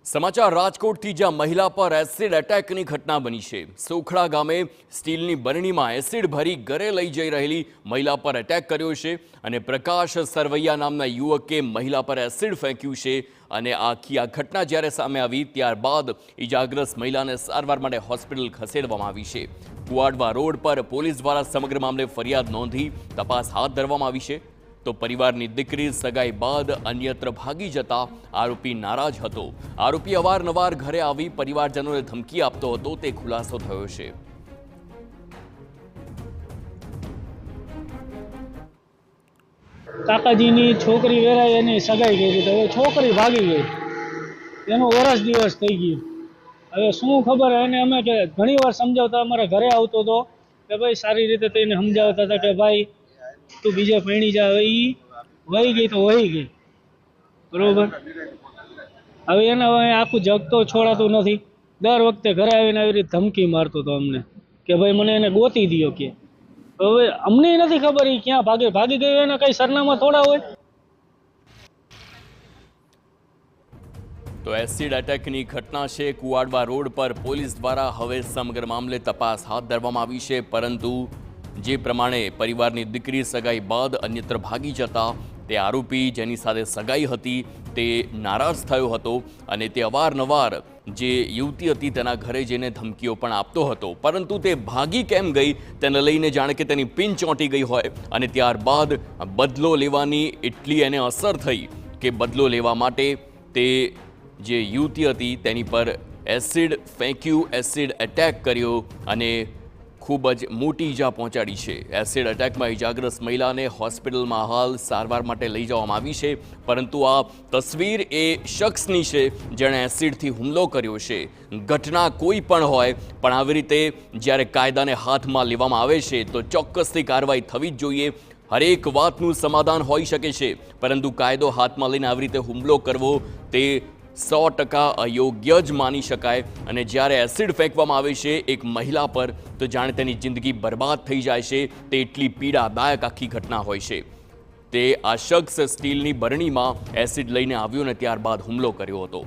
સમાચાર રાજકોટથી જ્યાં મહિલા પર એસિડ એટેકની ઘટના બની છે। સોખડા ગામે સ્ટીલની બરણીમાં એસિડ ભરી ઘરે લઈ જઈ રહેલી મહિલા પર એટેક કર્યો છે અને પ્રકાશ સરવૈયા નામના યુવકે મહિલા પર એસિડ ફેંક્યું છે અને આખી આ ઘટના જ્યારે સામે આવી ત્યારબાદ ઇજાગ્રસ્ત મહિલાને સારવાર માટે હોસ્પિટલ ખસેડવામાં આવી છે। કુવાડવા રોડ પર પોલીસ દ્વારા સમગ્ર મામલે ફરિયાદ નોંધી તપાસ હાથ ધરવામાં આવી છે। તો પરિવારની દીકરી સગાઈ બાદ અન્યત્ર ભાગી જતા આરોપી નારાજ હતો। આરોપી અવારનવાર ઘરે આવી પરિવારજનોને ધમકી આપતો હતો તે ખુલાસો થયો છે। કાકાજીની છોકરી વેરાઈ એની સગાઈ કરી તો હવે છોકરી ભાગી ગઈ, એનો વર્ષ દિવસ થઈ ગયું। હવે શું ખબર એને અમે કે ઘણી વાર સમજાવતા અમારા ઘરે આવતો હતો કે ભાઈ સારી રીતે તેને સમજાવતા હતા કે ભાઈ તું બીજે પૈણી જા, હવે ઈ વહી ગઈ તો વહી ગઈ, બરોબર। હવે એને હવે આખું જગ તો છોડાતું નથી। દર વખતે ઘરે આવીને આવી રીતે ધમકી મારતો હતો અમને કે ભાઈ મને એને ગોતી દો કે। હવે અમને નથી ખબર ઈ ક્યાં ભાગી ગઈ, એને કઈ સરનામા થોડા હોય। તો એસિડ એટેકની ઘટના છે કુવાડવા રોડ પર પોલીસ દ્વારા હવે સમગ્ર મામલે તપાસ હાથ ધરવામાં આવી છે, પરંતુ જે પ્રમાણે પરિવારની દીકરી સગાઈ બાદ અન્યત્ર ભાગી જતા તે આરોપી જેની સાથે સગાઈ હતી તે નારાજ થયો હતો અને તે અવારનવાર જે યુવતી હતી તેના ઘરે જઈને ધમકીઓ પણ આપતો હતો, પરંતુ તે ભાગી કેમ ગઈ તેને લઈને જાણે કે તેની પિન ચોંટી ગઈ હોય અને ત્યારબાદ બદલો લેવાની એટલી એને અસર થઈ કે બદલો લેવા માટે તે જે યુવતી હતી તેની પર એસિડ ફેંક્યું, એસિડ એટેક કર્યો અને ખૂબ જ મોટી ઈજા પહોંચાડી છે। એસિડ એટેકમાં ઇજાગ્રસ્ત મહિલાને હોસ્પિટલમાં હાલ સારવાર માટે લઈ જવામાં આવી છે, પરંતુ આ તસવીર એ શખ્સની છે જેણે એસિડથી હુમલો કર્યો છે। ઘટના કોઈ પણ હોય પણ આવી રીતે જ્યારે કાયદાને હાથમાં લેવામાં આવે છે તો ચોક્કસથી કાર્યવાહી થવી જ જોઈએ। હરેક વાતનું સમાધાન હોઈ શકે છે, પરંતુ કાયદો હાથમાં લઈને આવી રીતે હુમલો કરવો તે 100% અયોગ્ય જ માની શકાય। અને જ્યારે એસિડ ફેંકવામાં આવે છે એક મહિલા પર તો જાણે તેની જિંદગી બરબાદ થઈ જાય છે, તે એટલી પીડાદાયક આખી ઘટના હોય છે। તે આ શખ્સ સ્ટીલની બરણીમાં એસિડ લઈને આવ્યો અને ત્યારબાદ હુમલો કર્યો હતો।